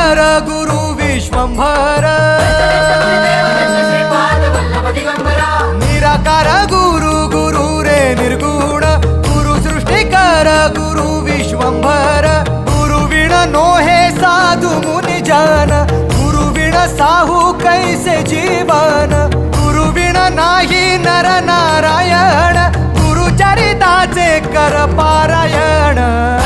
निराकार गुरु विश्वंभर, निराकार गुरु गुरु रे निर्गुण, गुरु सृष्टिकर गुरु विश्वंभर, गुरु विण नोहे साधु मुनि जन, गुरु विण साहू कैसे जीवन, गुरु विण नाही नर नारायण, गुरु चरिताचे कर पारायण।